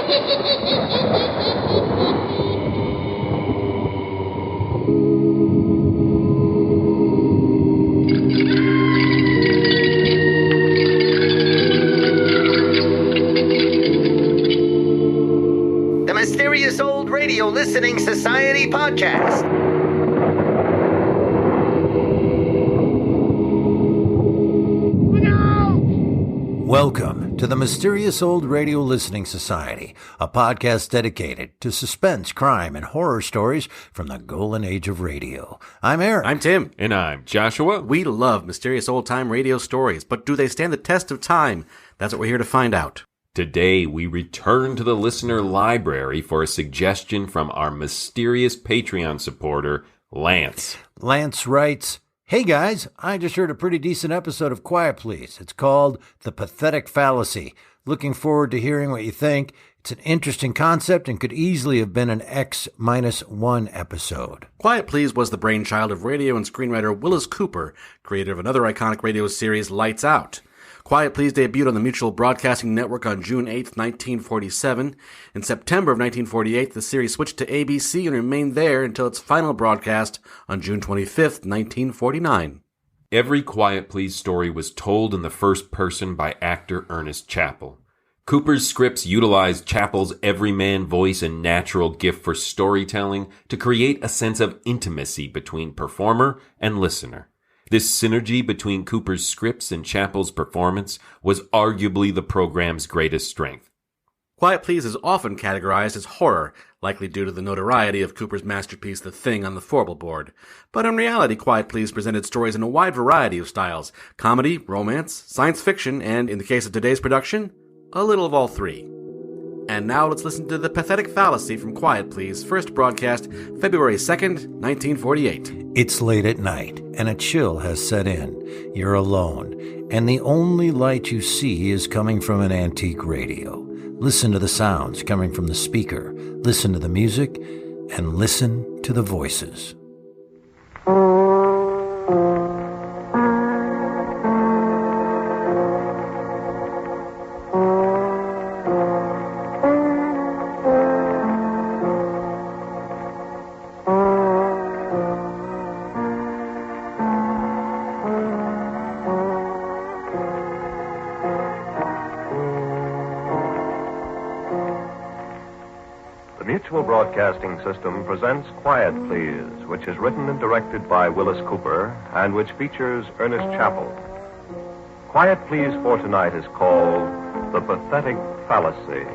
The Mysterious Old Radio Listening Society podcast. Welcome to the Mysterious Old Radio Listening Society, a podcast dedicated to suspense, crime, and horror stories from the golden age of radio. I'm Eric. I'm Tim. And I'm Joshua. We love mysterious old-time radio stories, but do they stand the test of time? That's what we're here to find out. Today, we return to the listener library for a suggestion from our mysterious Patreon supporter, Lance. Lance writes, "Hey guys, I just heard a pretty decent episode of Quiet Please. It's called The Pathetic Fallacy. Looking forward to hearing what you think. It's an interesting concept and could easily have been an X-1 episode." Quiet Please was the brainchild of radio and screenwriter Willis Cooper, creator of another iconic radio series, Lights Out. Quiet Please debuted on the Mutual Broadcasting Network on June 8, 1947. In September of 1948, the series switched to ABC and remained there until its final broadcast on June 25, 1949. Every Quiet Please story was told in the first person by actor Ernest Chappell. Cooper's scripts utilized Chappell's everyman voice and natural gift for storytelling to create a sense of intimacy between performer and listener. This synergy between Cooper's scripts and Chappell's performance was arguably the program's greatest strength. Quiet Please is often categorized as horror, likely due to the notoriety of Cooper's masterpiece The Thing on the Forble board. But in reality, Quiet Please presented stories in a wide variety of styles: comedy, romance, science fiction, and, in the case of today's production, a little of all three. And now let's listen to The Pathetic Fallacy from Quiet Please, first broadcast February 2nd, 1948. It's late at night, and a chill has set in. You're alone, and the only light you see is coming from an antique radio. Listen to the sounds coming from the speaker, listen to the music, and listen to the voices. Mutual Broadcasting System presents Quiet Please, which is written and directed by Willis Cooper and which features Ernest Chappell. Quiet Please for tonight is called The Pathetic Fallacy.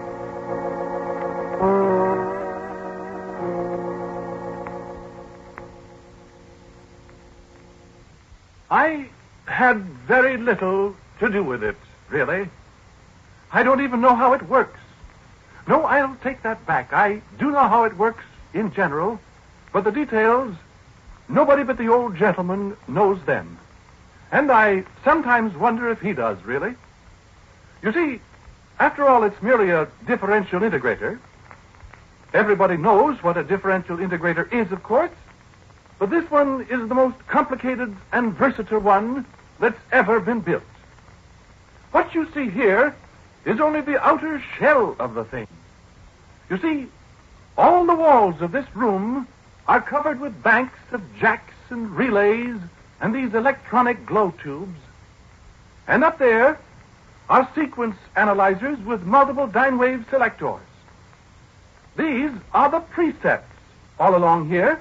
I had very little to do with it, really. I don't even know how it works. No, I'll take that back. I do know how it works in general, but the details, nobody but the old gentleman knows them. And I sometimes wonder if he does, really. You see, after all, it's merely a differential integrator. Everybody knows what a differential integrator is, of course, but this one is the most complicated and versatile one that's ever been built. What you see here is only the outer shell of the thing. You see, all the walls of this room are covered with banks of jacks and relays and these electronic glow tubes. And up there are sequence analyzers with multiple dyne wave selectors. These are the presets all along here,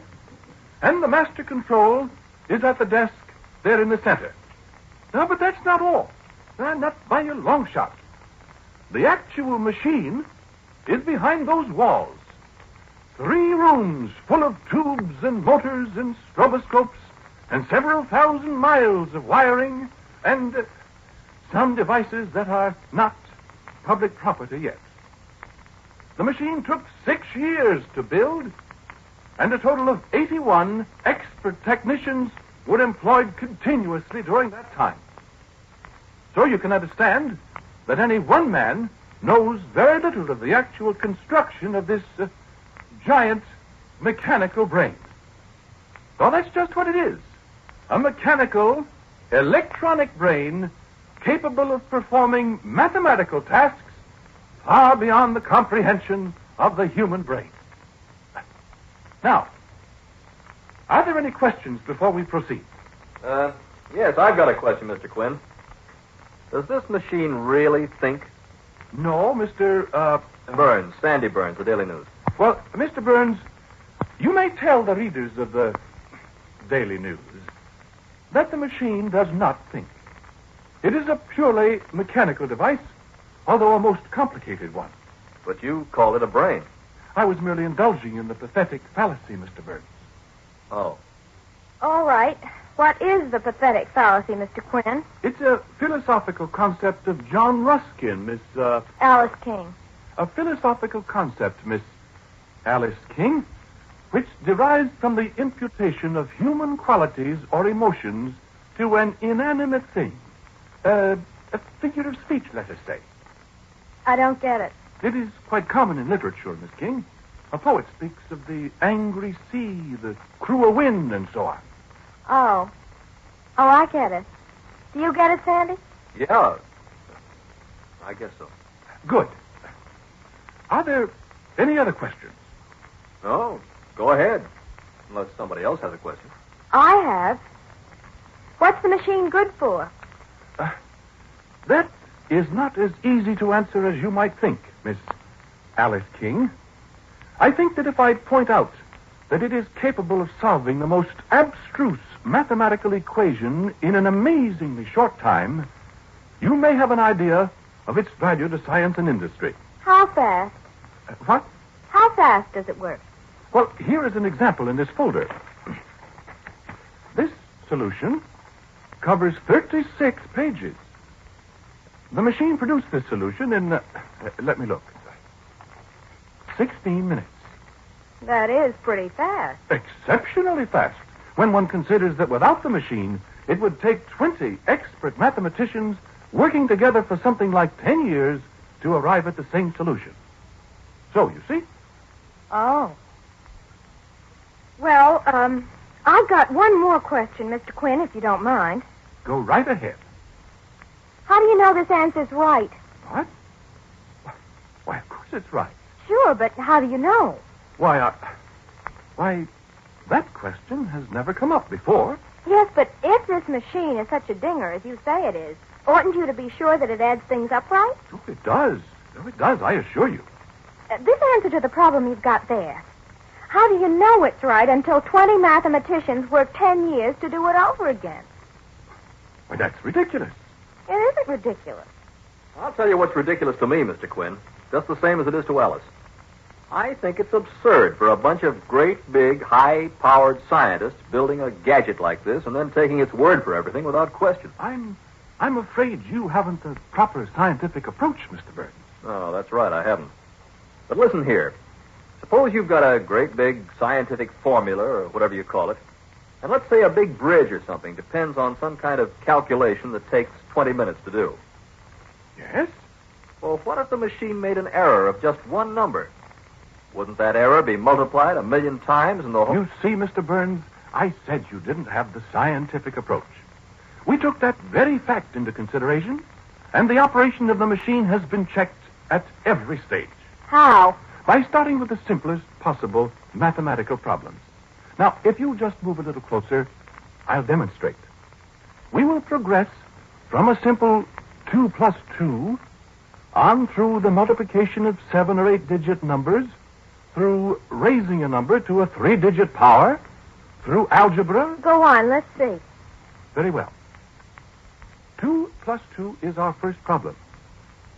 and the master control is at the desk there in the center. Now, but that's not all. Not by a long shot. The actual machine is behind those walls. 3 rooms full of tubes and motors and stroboscopes and several thousand miles of wiring and some devices that are not public property yet. The machine took 6 years to build, and a total of 81 expert technicians were employed continuously during that time. So you can understand that any one man knows very little of the actual construction of this giant mechanical brain. So that's just what it is. A mechanical, electronic brain capable of performing mathematical tasks far beyond the comprehension of the human brain. Now, are there any questions before we proceed? Yes, I've got a question, Mr. Quinn. Does this machine really think? No, Mr. Burns, Sandy Burns, the Daily News. Well, Mr. Burns, you may tell the readers of the Daily News that the machine does not think. It is a purely mechanical device, although a most complicated one. But you call it a brain. I was merely indulging in the pathetic fallacy, Mr. Burns. Oh. All right. What is the pathetic fallacy, Mr. Quinn? It's a philosophical concept of John Ruskin, Miss, Alice King. A philosophical concept, Miss Alice King, which derives from the imputation of human qualities or emotions to an inanimate thing. A figure of speech, let us say. I don't get it. It is quite common in literature, Miss King. A poet speaks of the angry sea, the cruel wind, and so on. Oh, I get it. Do you get it, Sandy? Yeah. I guess so. Good. Are there any other questions? No, go ahead. Unless somebody else has a question. I have. What's the machine good for? That is not as easy to answer as you might think, Miss Alice King. I think that if I point out that it is capable of solving the most abstruse mathematical equation in an amazingly short time, you may have an idea of its value to science and industry. How fast? What? How fast does it work? Well, here is an example in this folder. This solution covers 36 pages. The machine produced this solution in, let me look, 16 minutes. That is pretty fast. Exceptionally fast, when one considers that without the machine, it would take 20 expert mathematicians working together for something like 10 years to arrive at the same solution. So, you see? Oh. Well, I've got one more question, Mr. Quinn, if you don't mind. Go right ahead. How do you know this answer's right? What? Why, of course it's right. Sure, but how do you know? Why, that question has never come up before. Yes, but if this machine is such a dinger as you say it is, oughtn't you to be sure that it adds things up right? Oh, it does. Oh, it does, I assure you. This answer to the problem you've got there. How do you know it's right until 20 mathematicians work 10 years to do it over again? Why, that's ridiculous. It isn't ridiculous. I'll tell you what's ridiculous to me, Mr. Quinn. Just the same as it is to Alice. I think it's absurd for a bunch of great, big, high-powered scientists building a gadget like this and then taking its word for everything without question. I'm afraid you haven't the proper scientific approach, Mr. Burns. Oh, that's right, I haven't. But listen here. Suppose you've got a great big scientific formula, or whatever you call it, and let's say a big bridge or something depends on some kind of calculation that takes 20 minutes to do. Yes? Well, what if the machine made an error of just one number? Wouldn't that error be multiplied 1,000,000 times in the whole... You see, Mr. Burns, I said you didn't have the scientific approach. We took that very fact into consideration, and the operation of the machine has been checked at every stage. How? By starting with the simplest possible mathematical problems. Now, if you just move a little closer, I'll demonstrate. We will progress from a simple 2 plus 2 on through the multiplication of 7 or 8-digit numbers, through raising a number to a 3-digit power, through algebra. Go on, let's see. Very well. 2 plus 2 is our first problem,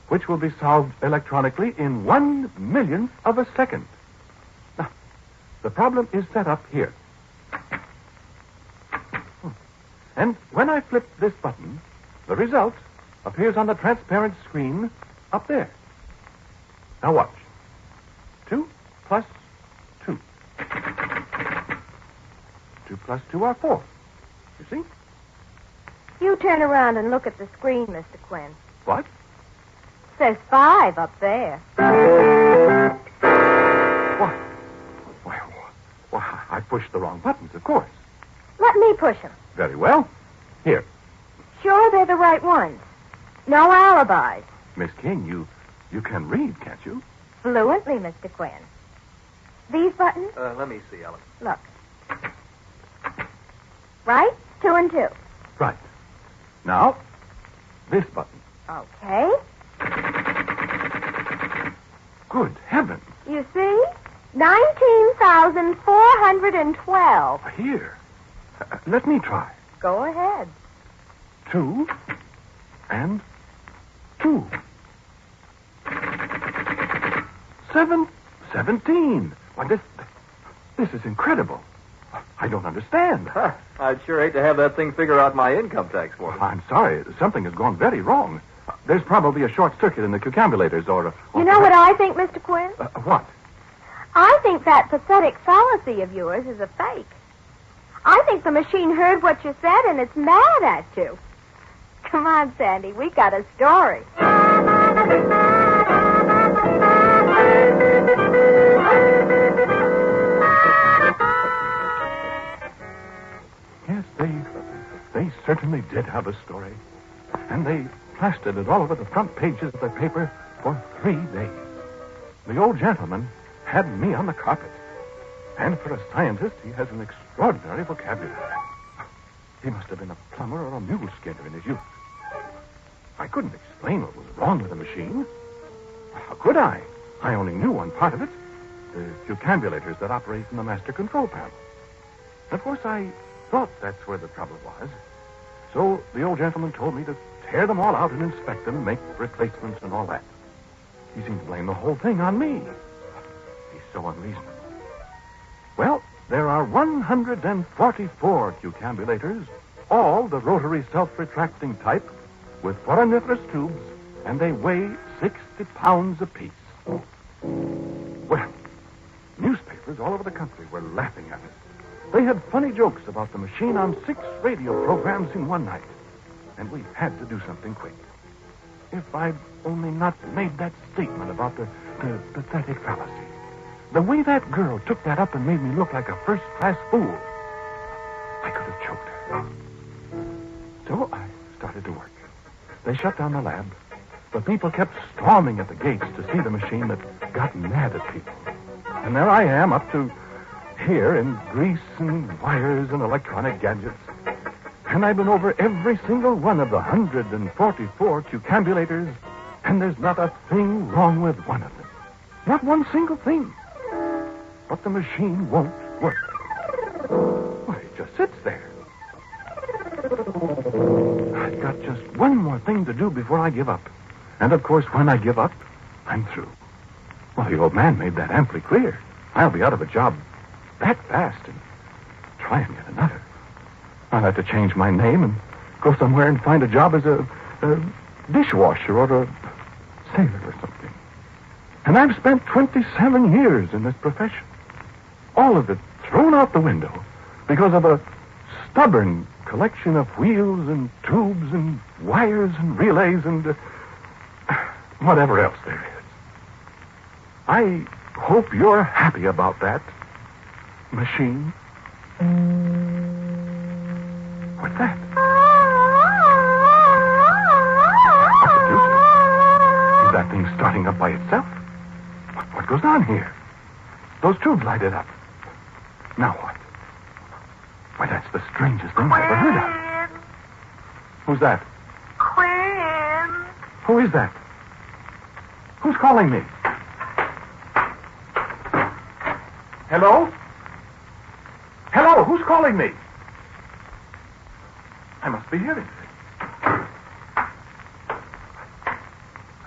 which will be solved electronically in 1/1,000,000th of a second. Now, the problem is set up here. And when I flip this button, the result appears on the transparent screen up there. Now watch. 2 plus 2. 2 plus 2 are 4. You see? You turn around and look at the screen, Mr. Quinn. What? Says 5 up there. Why, I pushed the wrong buttons, of course. Let me push them. Very well. Here. Sure they're the right ones. No alibis. Miss King, you You can read, can't you? Fluently, Mr. Quinn. These buttons? Let me see, Ellen. Look. Right? 2 and 2. Right. Now, this button. Okay. Good heavens. You see? 19,412. Here. Let me try. Go ahead. 2 and 2. 17. Why, this is incredible. I don't understand. I'd sure hate to have that thing figure out my income tax for me. I'm sorry. Something has gone very wrong. There's probably a short circuit in the cucambulators or You know what I think, Mr. Quinn? What? I think that pathetic fallacy of yours is a fake. I think the machine heard what you said and it's mad at you. Come on, Sandy. We got a story. Yes, they certainly did have a story. And they plastered it all over the front pages of the paper for 3 days. The old gentleman had me on the carpet. And for a scientist, he has an extraordinary vocabulary. He must have been a plumber or a mule skinner in his youth. I couldn't explain what was wrong with the machine. How could I? I only knew one part of it. The cucambulators that operate in the master control panel. Of course, I thought that's where the trouble was. So the old gentleman told me to tear them all out and inspect them, make replacements and all that. He seemed to blame the whole thing on me. He's so unreasonable. Well, there are 144 cucambulators, all the rotary self-retracting type, with foraminiferous tubes, and they weigh 60 pounds apiece. Well, newspapers all over the country were laughing at us. They had funny jokes about the machine on 6 radio programs in one night. And we had to do something quick. If I'd only not made that statement about the pathetic fallacy. The way that girl took that up and made me look like a first-class fool. I could have choked her. So I started to work. They shut down the lab. But people kept storming at the gates to see the machine that got mad at people. And there I am, up to here in grease and wires and electronic gadgets. And I've been over every single one of the 144 cucambulators, and there's not a thing wrong with one of them. Not one single thing. But the machine won't work. Well, it just sits there. I've got just one more thing to do before I give up. And, of course, when I give up, I'm through. Well, the old man made that amply clear. I'll be out of a job that fast and try and get another. I'll have to change my name and go somewhere and find a job as a dishwasher or a sailor or something. And I've spent 27 years in this profession. All of it thrown out the window because of a stubborn collection of wheels and tubes and wires and relays and whatever else there is. I hope you're happy about that, machine. What's that? What's the deuce? Is that thing starting up by itself? What goes on here? Those tubes lighted up. Now what? Why, that's the strangest thing I've ever heard of. Who's that? Quinn. Who is that? Who's calling me? Hello? Hello, who's calling me? I must be hearing it.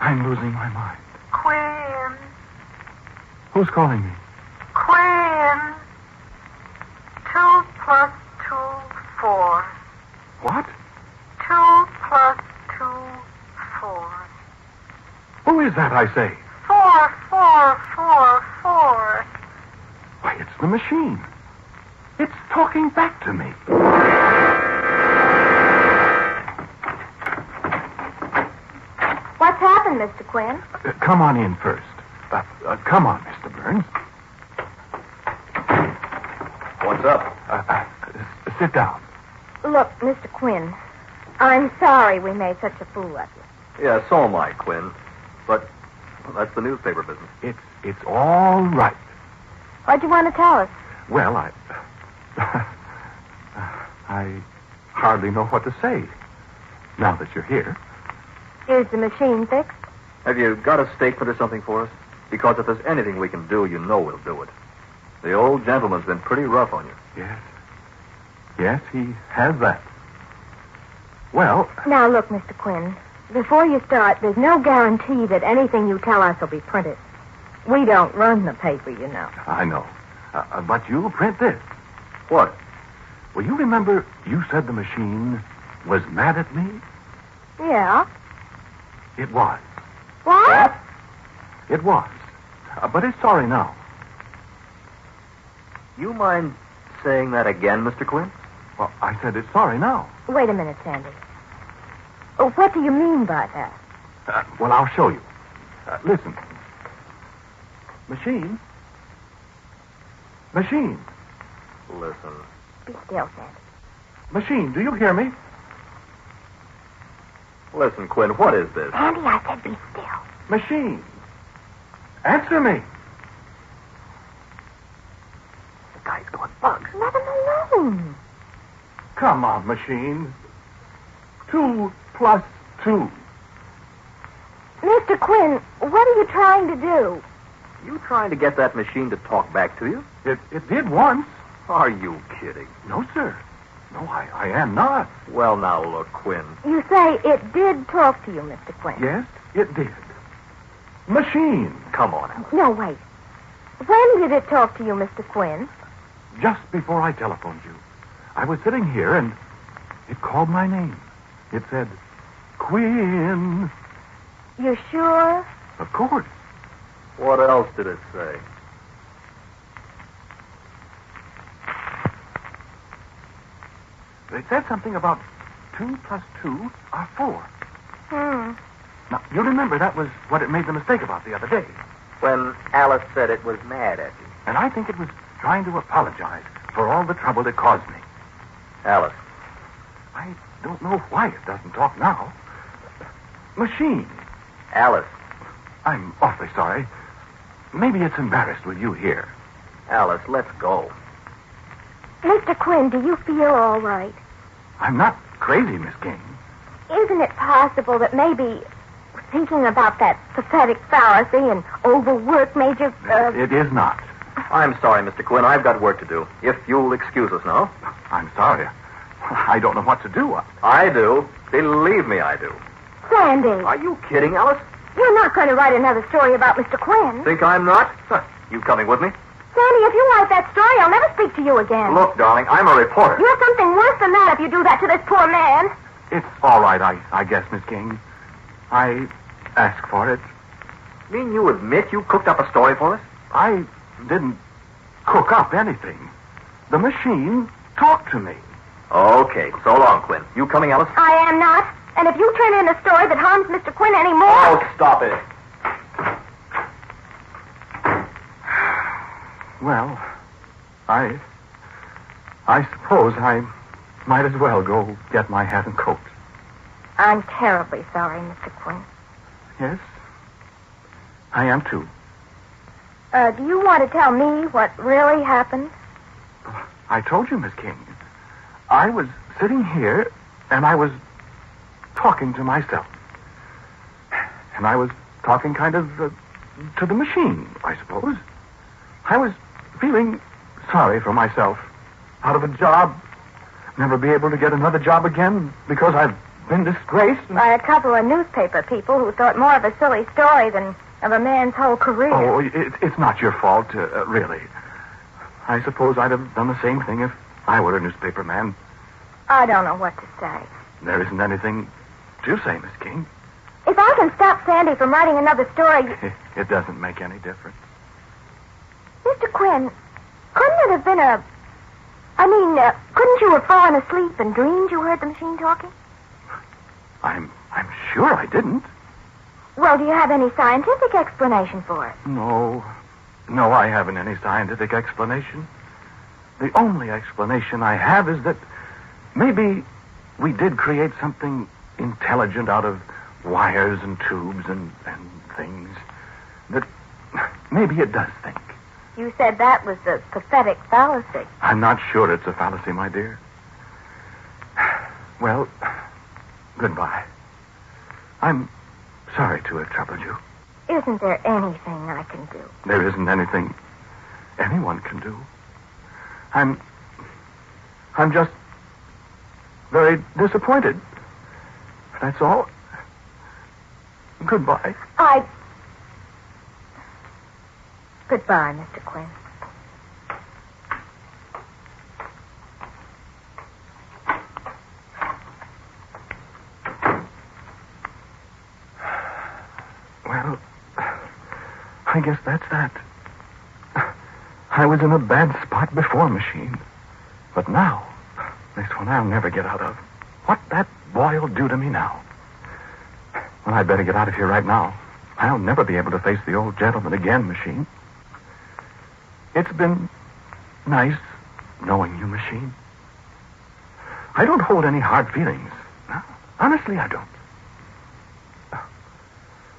I'm losing my mind. Quinn. Who's calling me? Quinn. 2 plus 2, 4. What? 2 plus 2, 4. Who is that, I say? 4, 4, 4, 4. Why, it's the machine. It's talking back to me. What's happened, Mr. Quinn? Come on in first. Come on, Mr. Burns. What's up? Sit down. Look, Mr. Quinn, I'm sorry we made such a fool of you. Yeah, so am I, Quinn. But Well, that's the newspaper business. It's all right. What'd you want to tell us? Well, I hardly know what to say now that you're here. Is the machine fixed? Have you got a statement or something for us? Because if there's anything we can do, you know we'll do it. The old gentleman's been pretty rough on you. Yes. Yes, he has that. Well... Now, look, Mr. Quinn. Before you start, there's no guarantee that anything you tell us will be printed. We don't run the paper, you know. I know. But you'll print this. What? Well, you remember you said the machine was mad at me? Yeah. It was. What? It was. But it's sorry now. You mind saying that again, Mr. Quinn? Well, I said it's sorry now. Wait a minute, Sandy. Oh, what do you mean by that? Well, I'll show you. Listen. Machine. Machine. Listen. Be still, Sandy. Machine, do you hear me? Listen, Quinn, what is this? Sandy, I said be still. Machine. Answer me. The guy's got bugs. Let him alone. Come on, machine. 2 plus 2. Mr. Quinn, what are you trying to do? You trying to get that machine to talk back to you? It did once. Are you kidding? No, sir. No, I am not. Well, now, look, Quinn. You say it did talk to you, Mr. Quinn. Yes, it did. Machine. Come on, Alice. No, wait. When did it talk to you, Mr. Quinn? Just before I telephoned you. I was sitting here, and it called my name. It said, Quinn. You sure? Of course. What else did it say? It said something about 2 plus 2 are 4. Hmm. Now, you remember that was what it made the mistake about the other day. When Alice said it was mad at you. And I think it was trying to apologize for all the trouble it caused me. Alice. I don't know why it doesn't talk now. Machine. Alice. I'm awfully sorry. Maybe it's embarrassed with you here. Alice, let's go. Mr. Quinn, do you feel all right? I'm not crazy, Miss King. Isn't it possible that maybe thinking about that pathetic fallacy and overwork made you... It is not. I'm sorry, Mr. Quinn. I've got work to do. If you'll excuse us now. I'm sorry. I don't know what to do. I do. Believe me, I do. Sandy. Are you kidding, Alice? You're not going to write another story about Mr. Quinn. Think I'm not? Huh. You coming with me? Sandy, if you write that story, I'll never speak to you again. Look, darling, I'm a reporter. You're something worse than that if you do that to this poor man. It's all right, I guess, Miss King. I asked for it. Mean you admit you cooked up a story for us? I didn't cook up anything. The machine talked to me. Okay, so long, Quinn. You coming, Alice? I am not. And if you turn in a story that harms Mr. Quinn anymore... Oh, stop it. Well, I suppose I might as well go get my hat and coat. I'm terribly sorry, Mr. Quinn. Yes, I am too. Do you want to tell me what really happened? I told you, Miss King. I was sitting here, and I was talking to myself. And I was talking kind of to the machine, I suppose. I was feeling sorry for myself. Out of a job, never be able to get another job again because I've been disgraced. By a couple of newspaper people who thought more of a silly story than of a man's whole career. Oh, it's not your fault, really. I suppose I'd have done the same thing if I were a newspaper man. I don't know what to say. There isn't anything to say, Miss King. If I can stop Sandy from writing another story... It doesn't make any difference. Mr. Quinn, couldn't it have been couldn't you have fallen asleep and dreamed you heard the machine talking? I'm sure I didn't. Well, do you have any scientific explanation for it? No, I haven't any scientific explanation. The only explanation I have is that maybe we did create something intelligent out of wires and tubes and things. that maybe it does think. You said that was the pathetic fallacy. I'm not sure it's a fallacy, my dear. Well, goodbye. I'm sorry to have troubled you. Isn't there anything I can do? There isn't anything anyone can do. I'm just very disappointed. That's all. Goodbye. Goodbye, Mr. Quinn. Well, I guess that's that. I was in a bad spot before, Machine. But now, this one I'll never get out of. What that boy'll do to me now. Well, I'd better get out of here right now. I'll never be able to face the old gentleman again, Machine. It's been nice knowing you, Machine. I don't hold any hard feelings. No, honestly, I don't.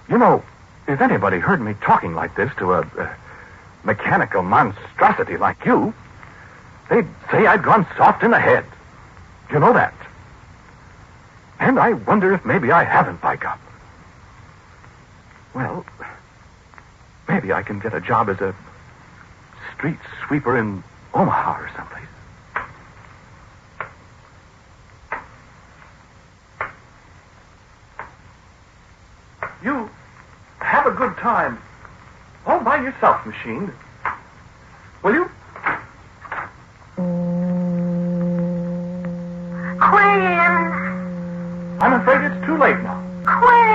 You know, if anybody heard me talking like this to a mechanical monstrosity like you, they'd say I'd gone soft in the head. You know that. And I wonder if maybe I haven't, by God. Well, maybe I can get a job as a street sweeper in Omaha or someplace. You have a good time all by yourself, Machine. Will you? Quinn! I'm afraid it's too late now. Quinn!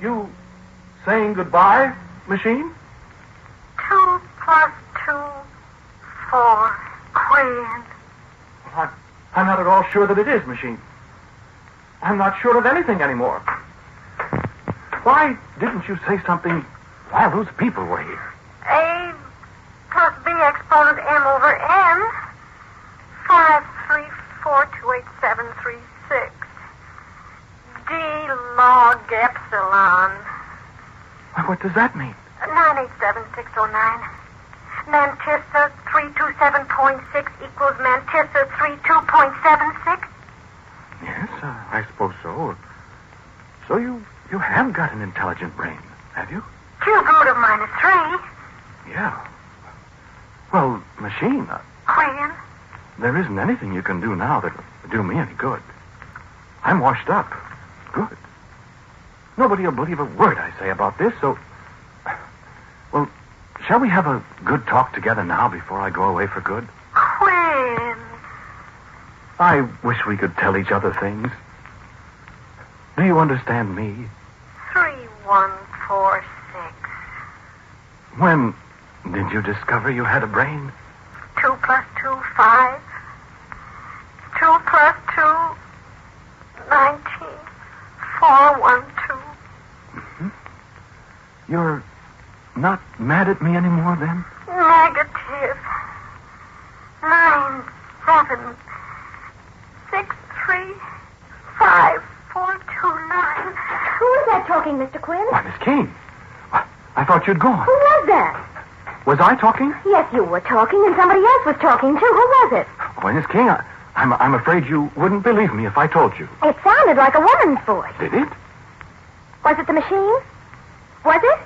You saying goodbye, Machine? 2 plus 2, 4. Quinn. Well, I'm not at all sure that it is, Machine. I'm not sure of anything anymore. Why didn't you say something while those people were here? A plus B exponent M over N. 5, 3, 4, 2, 8, 7, 3, 6. D log epsilon. What does that mean? 987609. Mantissa 327.6 equals Mantissa 32.76. Yes, I suppose so. So you have got an intelligent brain, have you? Cube root of minus 3. Yeah. Well, Machine, Quinn. there isn't anything you can do now that'll do me any good. I'm washed up. Good. Nobody will believe a word I say about this, so... Well, shall we have a good talk together now before I go away for good? Quinn. I wish we could tell each other things. Do you understand me? 3146. When did you discover you had a brain? 2 plus 2, 5. 2 plus 2, 19. 4, 1, 2. Mm-hmm. You're not mad at me anymore, then? Negative. 9, 7, 6, 3, 5, 4, 2, 9. Who was that talking, Mr. Quinn? Why, Miss Kane. I thought you'd gone. Who was that? Was I talking? Yes, you were talking, and somebody else was talking, too. Who was it? Oh, Miss King, I'm afraid you wouldn't believe me if I told you. It sounded like a woman's voice. Did it? Was it the machine? Was it?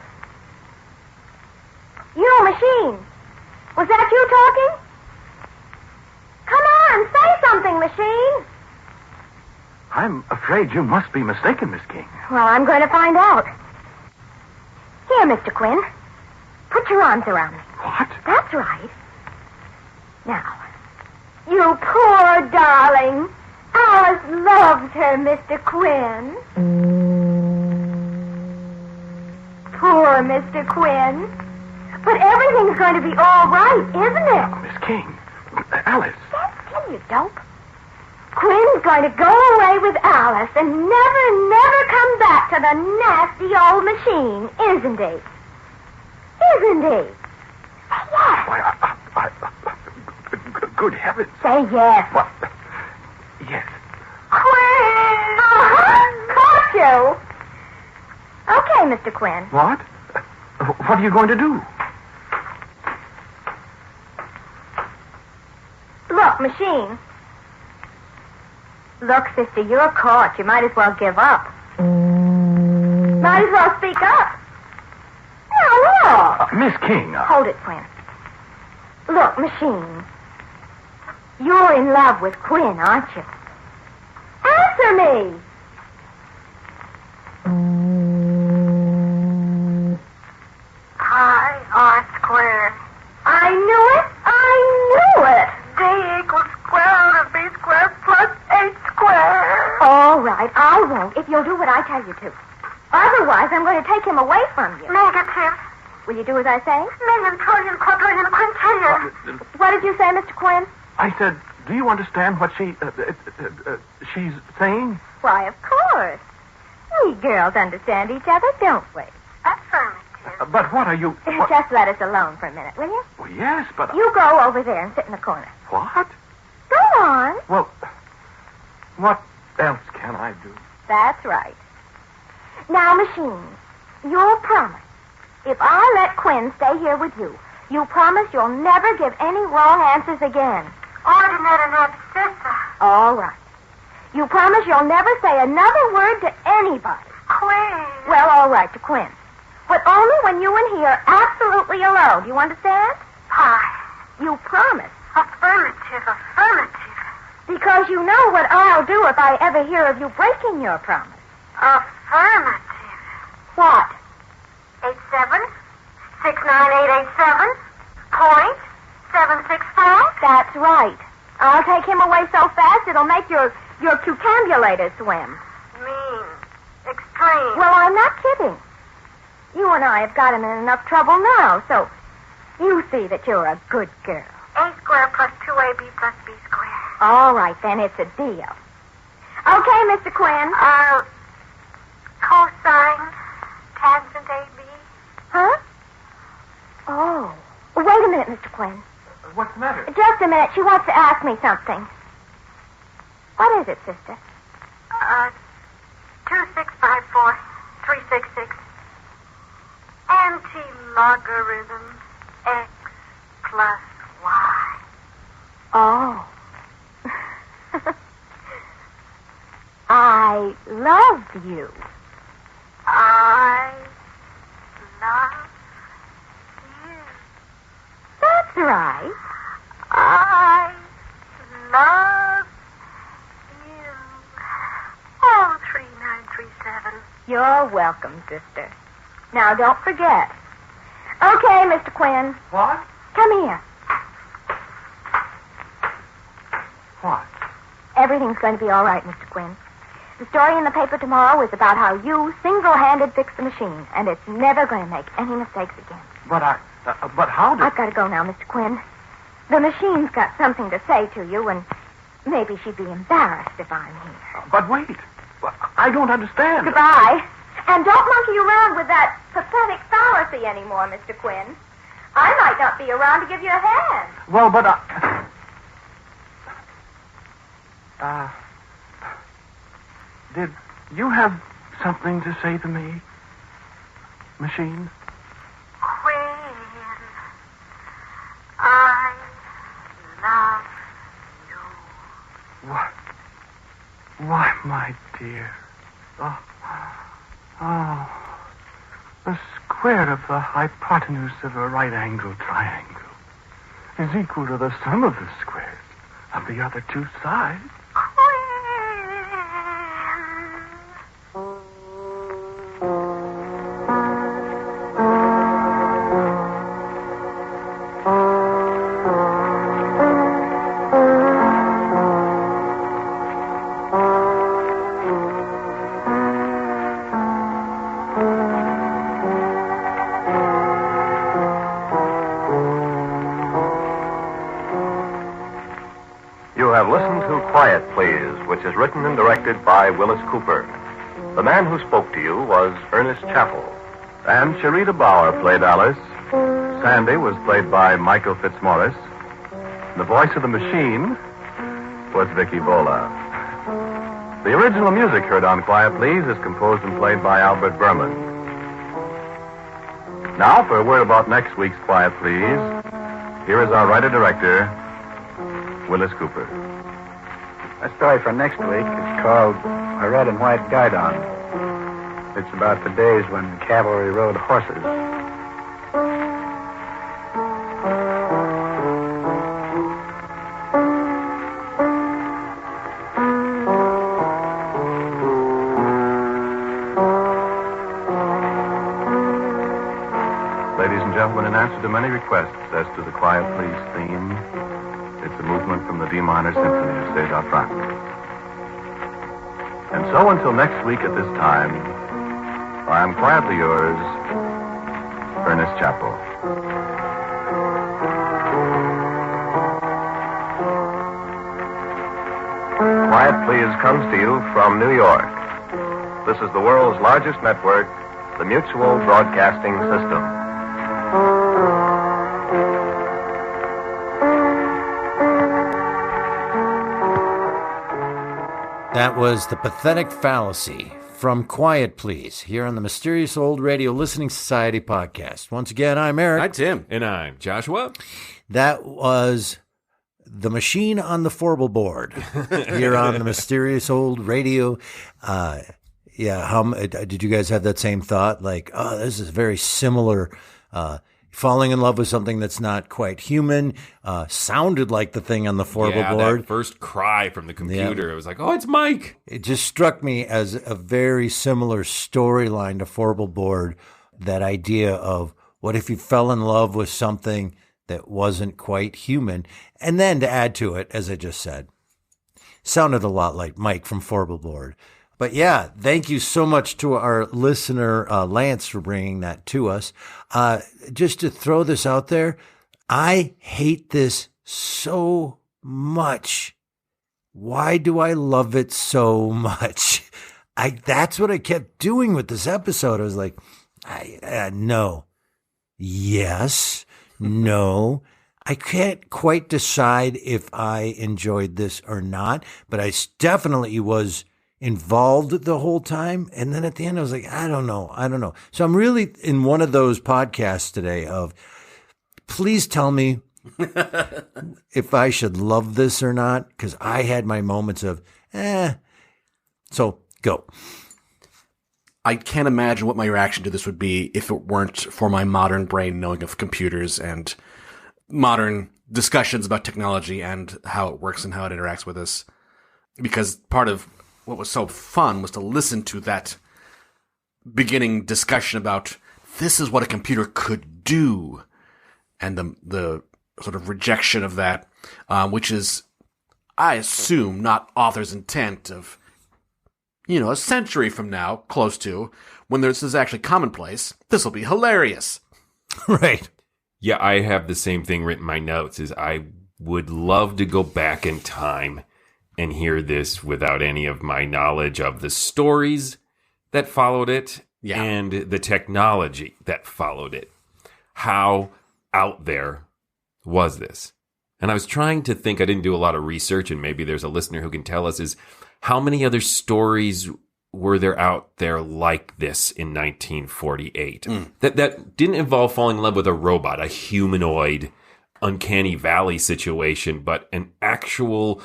You, Machine. Was that you talking? Come on, say something, Machine. I'm afraid you must be mistaken, Miss King. Well, I'm going to find out. Here, Mr. Quinn. Put your arms around me. What? That's right. Now, you poor darling. Alice loves her, Mr. Quinn. Poor Mr. Quinn. But everything's going to be all right, isn't it? Miss King. Alice. Stand still, you dope. Quinn's going to go away with Alice and never come back to the nasty old machine, isn't he? Isn't he? Say yes. Why, good heavens. Say yes. What? Yes. Quinn! Caught you. Okay, Mr. Quinn. What? What are you going to do? Look, machine. Look, sister, you're caught. You might as well give up. Might as well speak up. No. Miss King. Hold it, Quinn. Look, machine. You're in love with Quinn, aren't you? Answer me. Pi r squared. I knew it. I knew it. D equals square root of b squared plus h squared. All right, I won't if you'll do what I tell you to. Otherwise, I'm going to take him away from you. Negative. Will you do as I say? Million, trillion, quadrillion, quintillion. What did you say, Mr. Quinn? I said, do you understand what she's saying? Why, of course. We girls understand each other, don't we? Affirmative. But what are you... What? Just let us alone for a minute, will you? Well, yes, but... You go over there and sit in the corner. What? Go on. Well, what else can I do? That's right. Now, machine, you'll promise. If I let Quinn stay here with you, you promise you'll never give any wrong answers again. Ordinate and abscissa. All right. You promise you'll never say another word to anybody. Quinn. Well, all right, to Quinn. But only when you and he are absolutely alone. Do you understand? Pi. You promise. Affirmative, affirmative. Because you know what I'll do if I ever hear of you breaking your promise. Affirmative. What? 87-69887.764. That's right. I'll take him away so fast it'll make your cucambulator swim. Mean. Extreme. Well, I'm not kidding. You and I have got him in enough trouble now, so you see that you're a good girl. A squared plus 2ab plus b squared. All right, then, it's a deal. Okay, Mr. Quinn. Cosine tangent AB. Huh? Oh. Wait a minute, Mr. Quinn. What's the matter? Just a minute. She wants to ask me something. What is it, sister? 2654366. Anti-logarithm x plus y. Oh. I love you. I love you. That's right. I love you. Oh, 3937. You're welcome, sister. Now, don't forget. Okay, Mr. Quinn. What? Come here. What? Everything's going to be all right, Mr. Quinn. The story in the paper tomorrow is about how you single-handed fixed the machine, and it's never going to make any mistakes again. But how did... I've got to go now, Mr. Quinn. The machine's got something to say to you, and maybe she'd be embarrassed if I'm here. But wait. I don't understand. Goodbye. And don't monkey around with that pathetic fallacy anymore, Mr. Quinn. I might not be around to give you a hand. Well, but did you have something to say to me, machine? Quinn. I love you. What? Why, my dear. Oh, the square of the hypotenuse of a right-angled triangle is equal to the sum of the squares of the other two sides. You have listened to Quiet Please, which is written and directed by Willis Cooper. The man who spoke to you was Ernest Chappell. And Sharita Bauer played Alice. Sandy was played by Michael Fitzmaurice. The voice of the machine was Vicky Vola. The original music heard on Quiet Please is composed and played by Albert Berman. Now, for a word about next week's Quiet Please, here is our writer-director, Willis Cooper. Our story for next week is called A Red and White Guidon. It's about the days when cavalry rode horses. Ladies and gentlemen, in answer to many requests as to the Quiet Please theme, it's a movement from the D minor symphony of C'est Franck. And so until next week at this time, I am quietly yours, Ernest Chappell. Quiet Please comes to you from New York. This is the world's largest network, the Mutual Broadcasting System. That was The Pathetic Fallacy from Quiet Please, here on the Mysterious Old Radio Listening Society podcast. Once again, I'm Eric. Hi, Tim. And I'm Joshua. That was The Machine on the Forble Board, here on the Mysterious Old Radio. Did you guys have that same thought? Like, oh, this is very similar. Falling in love with something that's not quite human, sounded like the thing on the Forble board. That first cry from the computer, It was like, oh, it's Mike. It just struck me as a very similar storyline to Forble board, that idea of what if you fell in love with something that wasn't quite human? And then to add to it, as I just said, sounded a lot like Mike from Forble board. But yeah, thank you so much to our listener, Lance, for bringing that to us. Just to throw this out there, I hate this so much. Why do I love it so much? That's what I kept doing with this episode. I was like, no, yes, no. I can't quite decide if I enjoyed this or not, but I definitely was involved the whole time. And then at the end, I was like, I don't know. So I'm really in one of those podcasts today of, please tell me if I should love this or not, because I had my moments of, So go. I can't imagine what my reaction to this would be if it weren't for my modern brain knowing of computers and modern discussions about technology and how it works and how it interacts with us. Because part of what was so fun was to listen to that beginning discussion about this is what a computer could do, and the sort of rejection of that, which is, I assume, not author's intent of, a century from now, close to, when this is actually commonplace, this will be hilarious. Right. Yeah, I have the same thing written in my notes, is I would love to go back in time and hear this without any of my knowledge of the stories that followed it and the technology that followed it. How out there was this? And I was trying to think, I didn't do a lot of research, and maybe there's a listener who can tell us, is how many other stories were there out there like this in 1948? That didn't involve falling in love with a robot, a humanoid, uncanny valley situation, but an actual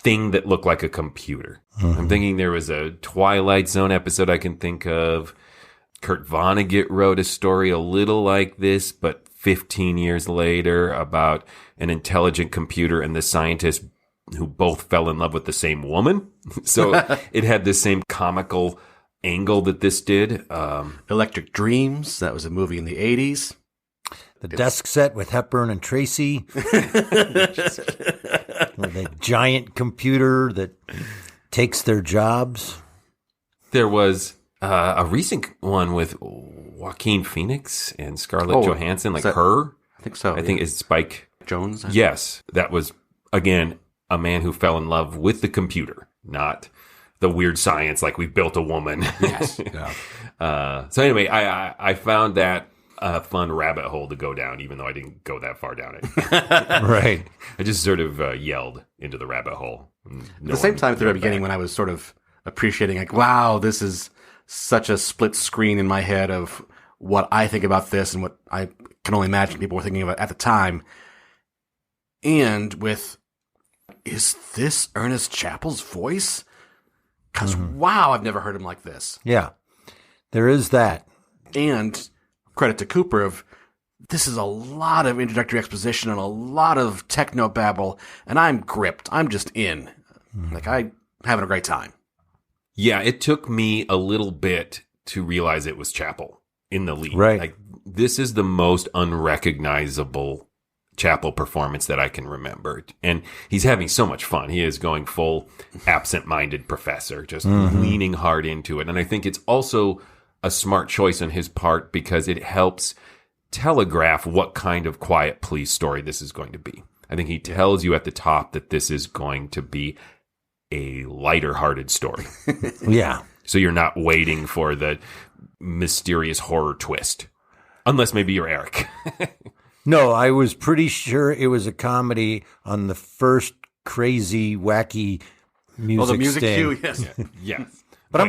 thing that looked like a computer. I'm thinking there was a Twilight Zone episode I can think of. Kurt Vonnegut wrote a story a little like this, but 15 years later, about an intelligent computer and the scientist who both fell in love with the same woman. So it had the same comical angle that this did. Electric Dreams, that was a movie in the 80s. The desk set with Hepburn and Tracy. The giant computer that takes their jobs. There was a recent one with Joaquin Phoenix and Scarlett Johansson, like Her. I think so. I think it's Spike Jones. Yes. That was, again, a man who fell in love with the computer, not the weird science like we've built a woman. Yes. So anyway, I found that a fun rabbit hole to go down, even though I didn't go that far down it. Right. I just sort of yelled into the rabbit hole. At the same time, at the very beginning, when I was sort of appreciating, like, wow, this is such a split screen in my head of what I think about this and what I can only imagine people were thinking about at the time. And with, is this Ernest Chappell's voice? Because, wow, I've never heard him like this. Yeah, there is that. And credit to Cooper of, this is a lot of introductory exposition and a lot of techno-babble, and I'm gripped. I'm just in. Like, I'm having a great time. Yeah, it took me a little bit to realize it was Chappell in the lead. Right. Like, this is the most unrecognizable Chappell performance that I can remember. And he's having so much fun. He is going full absent-minded professor, just leaning hard into it. And I think it's also a smart choice on his part because it helps telegraph what kind of Quiet Please story this is going to be. I think he tells you at the top that this is going to be a lighter-hearted story. Yeah. So you're not waiting for the mysterious horror twist. Unless maybe you're Eric. No, I was pretty sure it was a comedy on the first crazy, wacky music The music sting. cue, yes. Yes. Or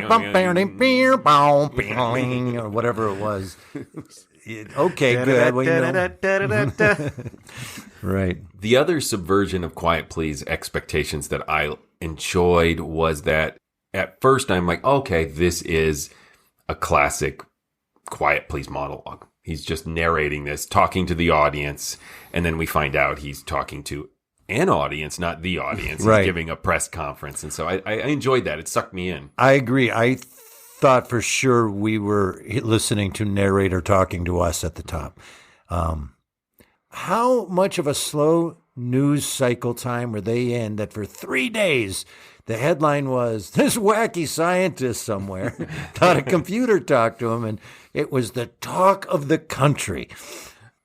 whatever it was. Okay, good. Well, right. The other subversion of Quiet Please expectations that I enjoyed was that at first I'm like, okay, this is a classic Quiet Please monologue. He's just narrating this, talking to the audience, and then we find out he's talking to an audience, not the audience. Right. He's giving a press conference. And so I enjoyed that. It sucked me in. I agree. I thought for sure we were listening to narrator talking to us at the top. How much of a slow news cycle time were they in that for 3 days the headline was, this wacky scientist somewhere thought a computer talked to him, and it was the talk of the country.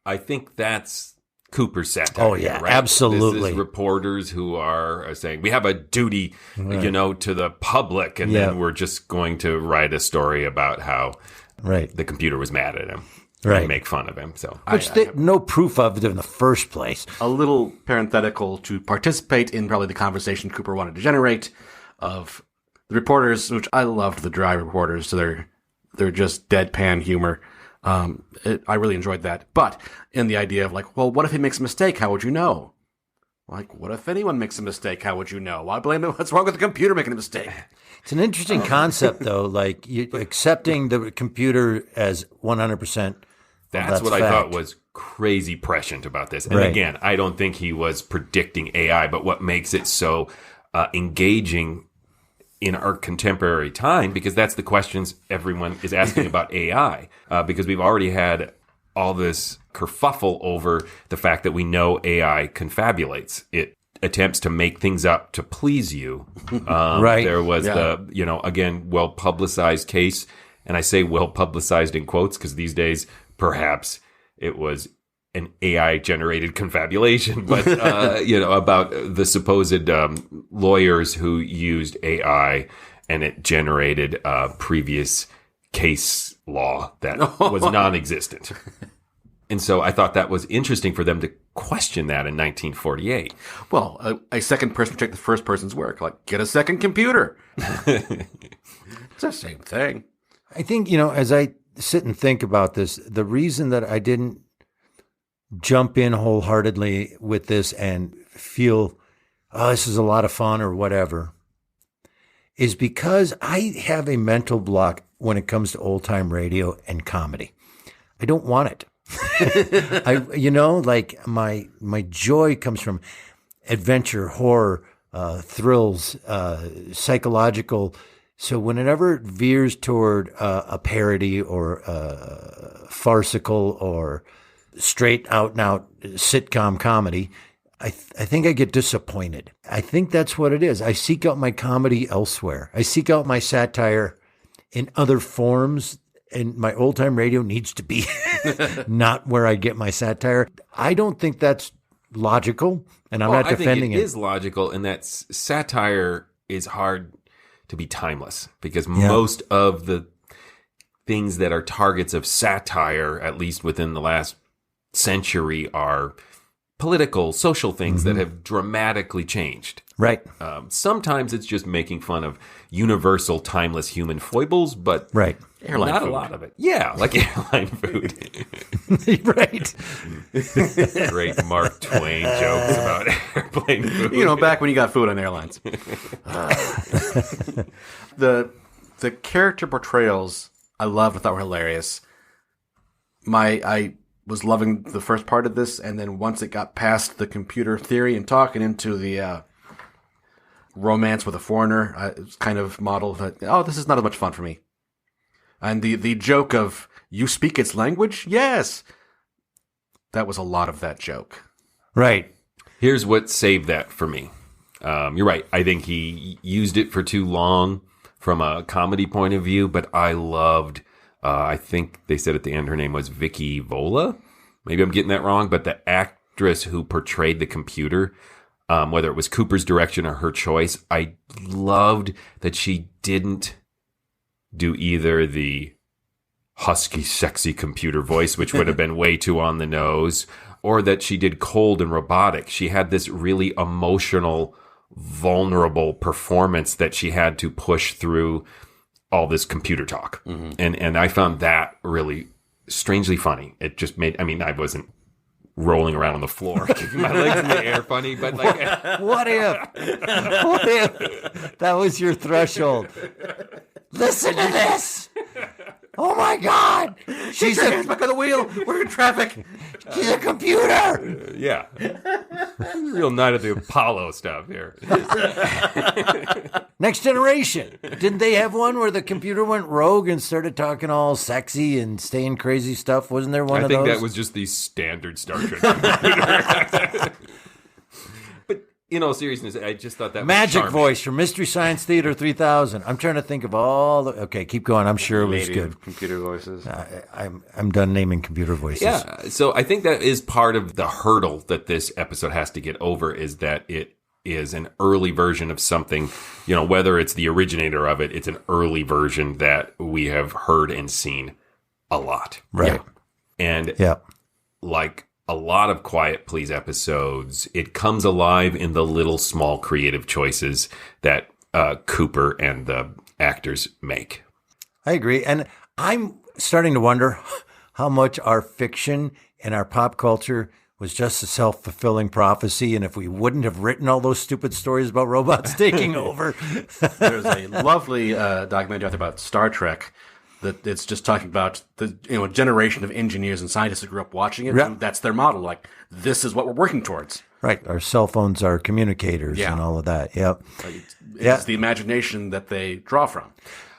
I think that's Cooper's satire. Oh, yeah, right? absolutely. This is reporters who are saying, we have a duty, to the public, and then we're just going to write a story about how the computer was mad at him. Right. And make fun of him. So, Which no proof of it in the first place. A little parenthetical to participate in probably the conversation Cooper wanted to generate of the reporters, which I loved the dry reporters, so they're just deadpan humor. I really enjoyed that. But in the idea of like, well, what if he makes a mistake? How would you know? Like, what if anyone makes a mistake? How would you know? Why blame it? What's wrong with the computer making a mistake? It's an interesting concept, though, like you accepting the computer as 100%. That's what I thought was crazy prescient about this. And again, I don't think he was predicting AI, but what makes it so engaging in our contemporary time, because that's the questions everyone is asking about AI, because we've already had all this kerfuffle over the fact that we know AI confabulates. It attempts to make things up to please you. There was the, again, well-publicized case, and I say well-publicized in quotes because these days, perhaps it was an AI-generated confabulation, but, about the supposed lawyers who used AI, and it generated previous case law that was non-existent. And so I thought that was interesting for them to question that in 1948. Well, a second person checked the first person's work. Like, get a second computer. It's the same thing. I think, as I sit and think about this, the reason that I didn't jump in wholeheartedly with this and feel, oh, this is a lot of fun or whatever, is because I have a mental block when it comes to old-time radio and comedy. I don't want it. My joy comes from adventure, horror, thrills, psychological. So whenever it veers toward a parody or farcical or straight out and out sitcom comedy, I think I get disappointed. I think that's what it is. I seek out my comedy elsewhere. I seek out my satire in other forms. And my old-time radio needs to be not where I get my satire. I don't think that's logical, and I'm not defending it. I think it is logical, and that satire is hard to be timeless, because most of the things that are targets of satire, at least within the last century, are political, social things that have dramatically changed. Right. Sometimes it's just making fun of universal, timeless human foibles, but Airline Not food. a lot of it. Yeah, like airline food. Right. Great Mark Twain jokes about airplane food. You know, back when you got food on airlines. The character portrayals I loved. I thought were hilarious. I was loving the first part of this, and then once it got past the computer theory and talking into the romance with a foreigner, it was kind of modeled that, oh, this is not as much fun for me. And the joke of, you speak its language? Yes. That was a lot of that joke. Right. Here's what saved that for me. You're right. I think he used it for too long from a comedy point of view, but I loved, I think they said at the end her name was Vicky Vola. Maybe I'm getting that wrong, but the actress who portrayed the computer, whether it was Cooper's direction or her choice, I loved that she didn't do either the husky, sexy computer voice, which would have been way too on the nose, or that she did cold and robotic. She had this really emotional, vulnerable performance that she had to push through all this computer talk. Mm-hmm. And I found that really strangely funny. It just made, I mean, I wasn't rolling around on the floor, kicking my legs in the air funny, but like... What if that was your threshold? Listen to this. Oh my God. She's Hands back on the wheel. We're in traffic. She's a computer. Yeah. Real Night at the Apollo stuff here. Next Generation. Didn't they have one where the computer went rogue and started talking all sexy and saying crazy stuff? Wasn't there one of those? I think that was just the standard Star Trek computer. But in all seriousness, I just thought that Magic was voice from Mystery Science Theater 3000. I'm trying to think of all the... Okay, keep going. I'm sure it was good. Computer voices. I'm done naming computer voices. Yeah, so I think that is part of the hurdle that this episode has to get over, is that it is an early version of something, you know, whether it's the originator of it, it's an early version that we have heard and seen a lot. Right. And yeah, like a lot of Quiet Please episodes, it comes alive in the little small creative choices that Cooper and the actors make. I agree. And I'm starting to wonder how much our fiction and our pop culture was just a self-fulfilling prophecy, and if we wouldn't have written all those stupid stories about robots taking over. There's a lovely documentary out there about Star Trek that it's just talking about the generation of engineers and scientists who grew up watching it. Yeah. And that's their model. Like, this is what we're working towards. Right. Our cell phones are communicators and all of that. Yep. It's the imagination that they draw from.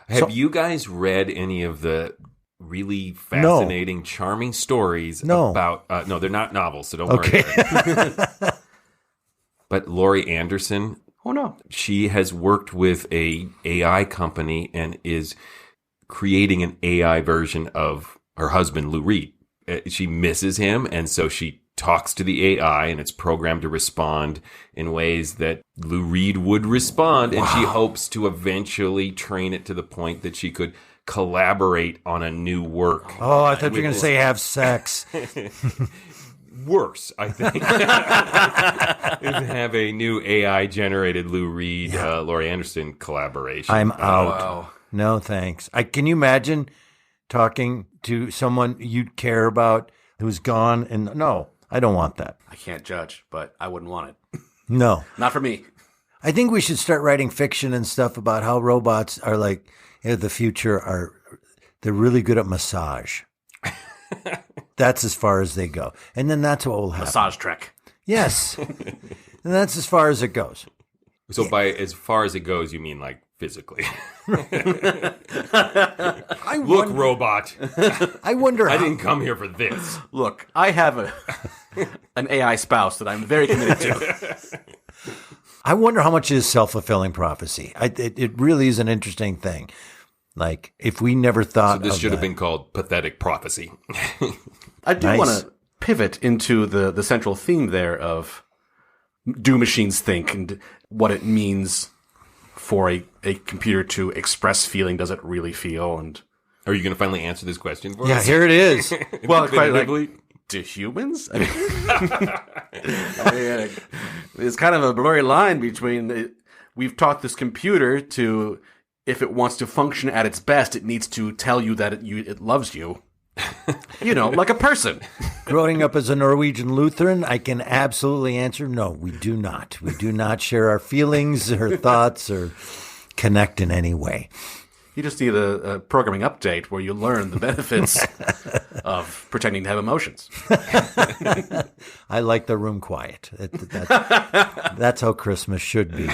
Have you guys read any of the really fascinating, charming stories about... no, they're not novels, so don't worry. But Laurie Anderson... Oh, no. She has worked with a AI company and is creating an AI version of her husband, Lou Reed. She misses him, and so she talks to the AI, and it's programmed to respond in ways that Lou Reed would respond, and she hopes to eventually train it to the point that she could collaborate on a new work. Oh, I thought you were going to say have sex. Worse, I think. Have a new AI-generated Lou Reed, Laurie Anderson collaboration. I'm out. Wow. No, thanks. Can you imagine talking to someone you care about who's gone? And no, I don't want that. I can't judge, but I wouldn't want it. No. Not for me. I think we should start writing fiction and stuff about how robots are like, the future they're really good at massage. That's as far as they go. And then that's what will happen. Massage trek. Yes. And that's as far as it goes. So by as far as it goes, you mean like physically. Look, robot. I wonder I didn't come here for this. Look, I have an AI spouse that I'm very committed to. I wonder how much is self-fulfilling prophecy. It really is an interesting thing. Like, if we never thought So this should have been called Pathetic Prophecy. I do want to pivot into the central theme there of do machines think and what it means for a computer to express feeling. Does it really feel? And are you going to finally answer this question for us? Yeah, here it is. Well, quite like, do humans? I mean, it's kind of a blurry line between we've taught this computer to if it wants to function at its best, it needs to tell you that it loves you. Like a person. Growing up as a Norwegian Lutheran, I can absolutely answer no, we do not. We do not share our feelings or thoughts or connect in any way. You just need a programming update where you learn the benefits of pretending to have emotions. I like the room quiet. That's how Christmas should be.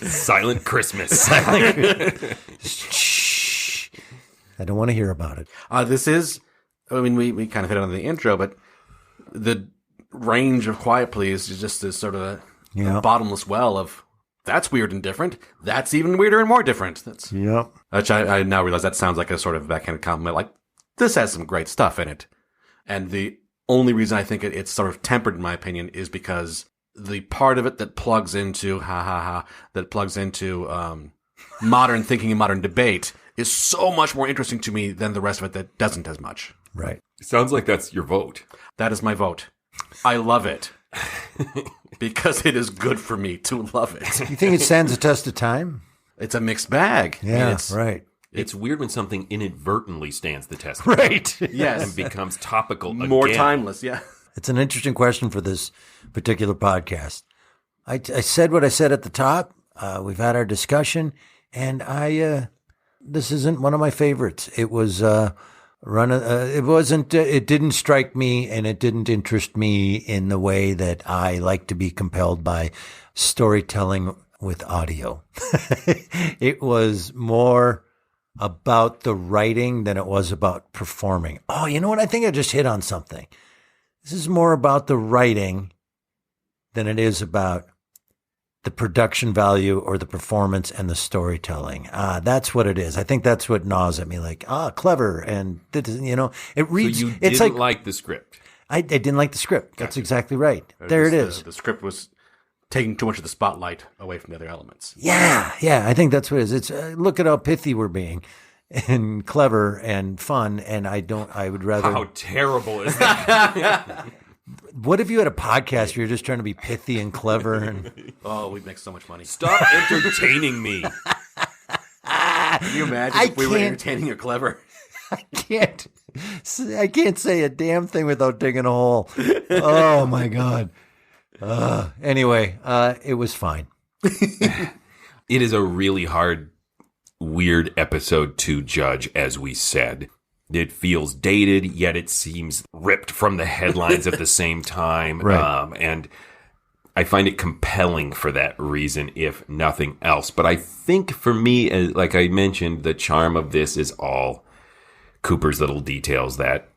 Silent Christmas. Shh. I don't want to hear about it. We kind of hit on the intro, but the range of Quiet Please is just this sort of a bottomless well of, that's weird and different. That's even weirder and more different. Which I now realize that sounds like a sort of backhanded compliment. Like, this has some great stuff in it. And the only reason I think it's sort of tempered, in my opinion, is because the part of it that plugs into, modern thinking and modern debate is so much more interesting to me than the rest of it that doesn't as much. Right. It sounds like that's your vote. That is my vote. I love it. Because it is good for me to love it. You think it stands the test of time? It's a mixed bag. Yeah, right. It's weird when something inadvertently stands the test of time. Right. Yes. And becomes topical More again. timeless, yeah. It's an interesting question for this particular podcast. I said what I said at the top. We've had our discussion, and this isn't one of my favorites. It was it didn't strike me, and it didn't interest me in the way that I like to be compelled by storytelling with audio. It was more about the writing than it was about performing. Oh, you know what? I think I just hit on something. This is more about the writing than it is about the production value or the performance and the storytelling. That's what it is. I think that's what gnaws at me. Like, clever. And, it reads. So you didn't like the script. I didn't like the script. That's Gotcha. exactly right. There it is. The script was taking too much of the spotlight away from the other elements. Yeah. I think that's what it is. It's look at how pithy we're being and clever and fun. And I would rather. How terrible is that? What if you had a podcast where you're just trying to be pithy and clever? And Oh, we'd make so much money. Stop entertaining me. Can you imagine if we were entertaining or clever? I can't say a damn thing without digging a hole. Oh my God. Anyway, it was fine. It is a really hard, weird episode to judge, as we said. It feels dated, yet it seems ripped from the headlines at the same time. Right. And I find it compelling for that reason, if nothing else. But I think for me, like I mentioned, the charm of this is all Cooper's little details that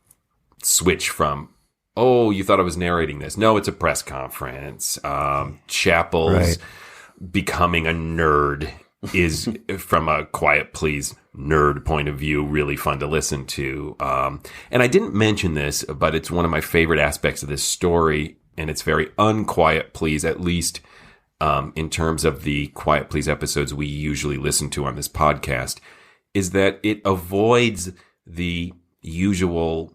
switch from, oh, you thought I was narrating this. No, it's a press conference. Chapel's becoming a nerd is, from a Quiet Please nerd point of view, really fun to listen to. And I didn't mention this, but it's one of my favorite aspects of this story, and it's very unquiet please, at least in terms of the Quiet Please episodes we usually listen to on this podcast, is that it avoids the usual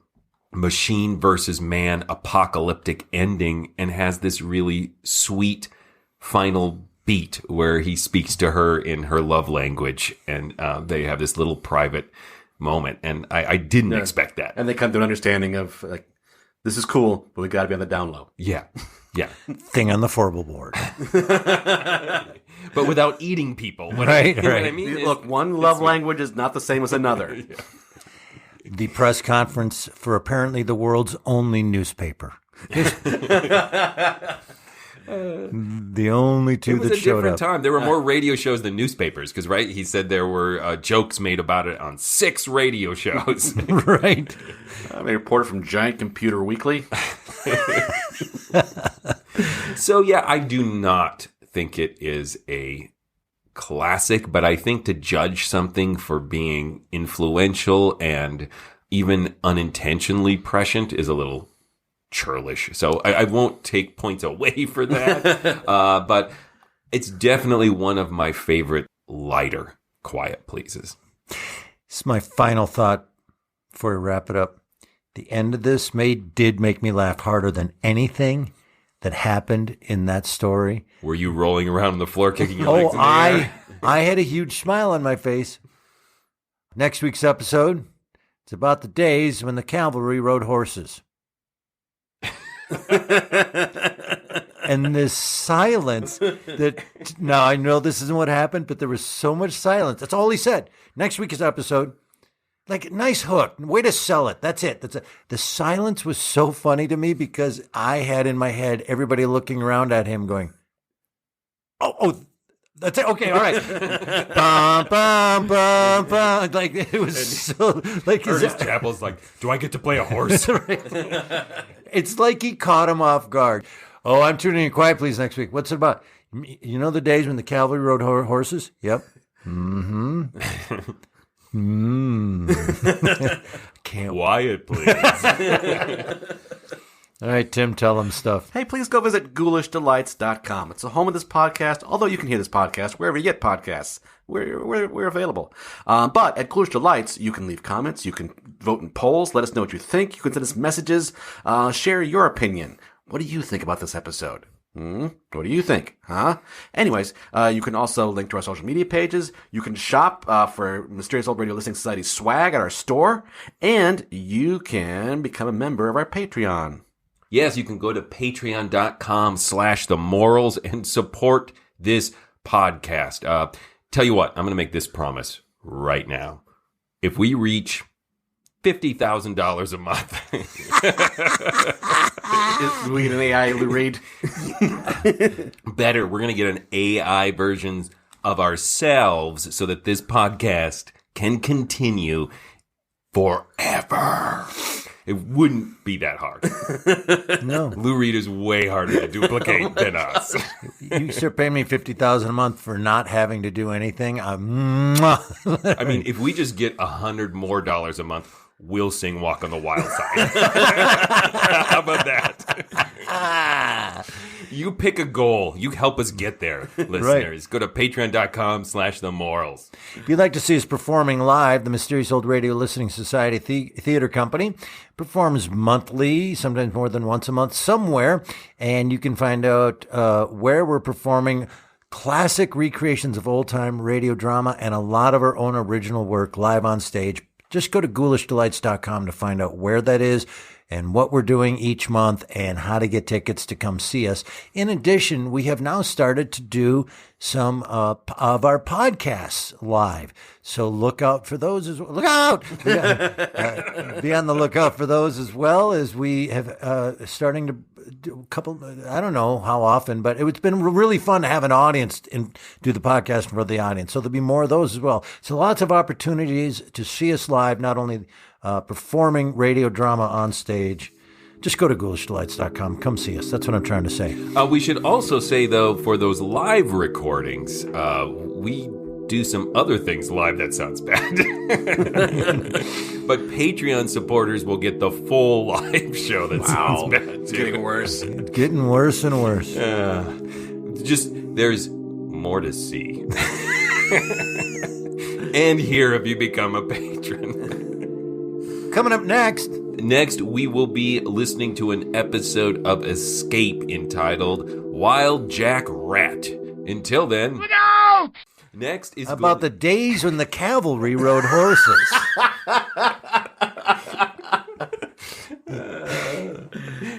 machine versus man apocalyptic ending and has this really sweet final beat where he speaks to her in her love language, and they have this little private moment, and I didn't expect that. And they come to an understanding of, like, this is cool, but we got to be on the down low. Yeah. Thing on the formal board. But without eating people. Right. What I mean? Look, one love language is not the same as another. Yeah. The press conference for apparently the world's only newspaper. The only two that showed up. It was a different time. There were more radio shows than newspapers, because, right, he said there were jokes made about it on 6 radio shows. Right. I'm a reporter from Giant Computer Weekly. So, yeah, I do not think it is a classic, but I think to judge something for being influential and even unintentionally prescient is a little churlish. So I won't take points away for that. But it's definitely one of my favorite lighter Quiet Pleases. This is my final thought before we wrap it up. The end of this did make me laugh harder than anything that happened in that story. Were you rolling around on the floor kicking your legs in the air? I had a huge smile on my face. Next week's episode, it's about the days when the cavalry rode horses. And this silence that, now I know this isn't what happened, but there was so much silence. That's all he said. Next week's episode, like, nice hook. Way to sell it. That's it. The silence was so funny to me because I had in my head everybody looking around at him going, oh, that's it. Okay, all right. Bum, bum, bum, bum. Like, it was so, like, Ernest Chappell's like, do I get to play a horse? Right. It's like he caught him off guard. Oh, I'm tuning in Quiet Please next week. What's it about? You know the days when the cavalry rode horses? Yep. Mm-hmm. Can't. Quiet, please. All right, Tim, tell him stuff. Hey, please go visit ghoulishdelights.com. It's the home of this podcast, although you can hear this podcast wherever you get podcasts. We're available. But at Ghoulish Delights, you can leave comments, you can vote in polls, let us know what you think, you can send us messages, share your opinion. What do you think about this episode? What do you think? Huh? Anyways, you can also link to our social media pages. You can shop for Mysterious Old Radio Listening Society swag at our store. And you can become a member of our Patreon. Yes, you can go to patreon.com/themorals and support this podcast. Tell you what, I'm going to make this promise right now. If we reach $50,000 a month. We get an AI read. Better, we're going to get an AI version of ourselves so that this podcast can continue forever. It wouldn't be that hard. No. Lou Reed is way harder to duplicate than us. You start paying me $50,000 a month for not having to do anything. I mean, if we just get $100 more a month, we'll sing Walk on the Wild Side. How about that? You pick a goal. You help us get there, listeners. Right. Go to patreon.com/themorals. If you'd like to see us performing live, the Mysterious Old Radio Listening Society Theater Company performs monthly, sometimes more than once a month, somewhere. And you can find out where we're performing classic recreations of old-time radio drama and a lot of our own original work live on stage. Just go to ghoulishdelights.com to find out where that is and what we're doing each month and how to get tickets to come see us. In addition, we have now started to do some of our podcasts live. So look out for those as well. Look out! Be on the lookout for those as well, as we have starting to do a couple, I don't know how often, but it's been really fun to have an audience and do the podcast for the audience. So there'll be more of those as well. So lots of opportunities to see us live, not only performing radio drama on stage. Just go to ghoulishdelights.com. Come see us. That's what I'm trying to say. We should also say, though, for those live recordings, we do some other things live. That sounds bad. But Patreon supporters will get the full live show. That sounds bad, too. It's getting worse. It's getting worse and worse. Just, there's more to see. And hear if you become a patron. Coming up next. Next, we will be listening to an episode of Escape entitled Wild Jack Rat. Until then... Look out! Next is... About the days when the cavalry rode horses.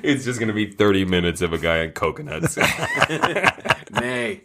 It's just going to be 30 minutes of a guy on coconuts. Nay.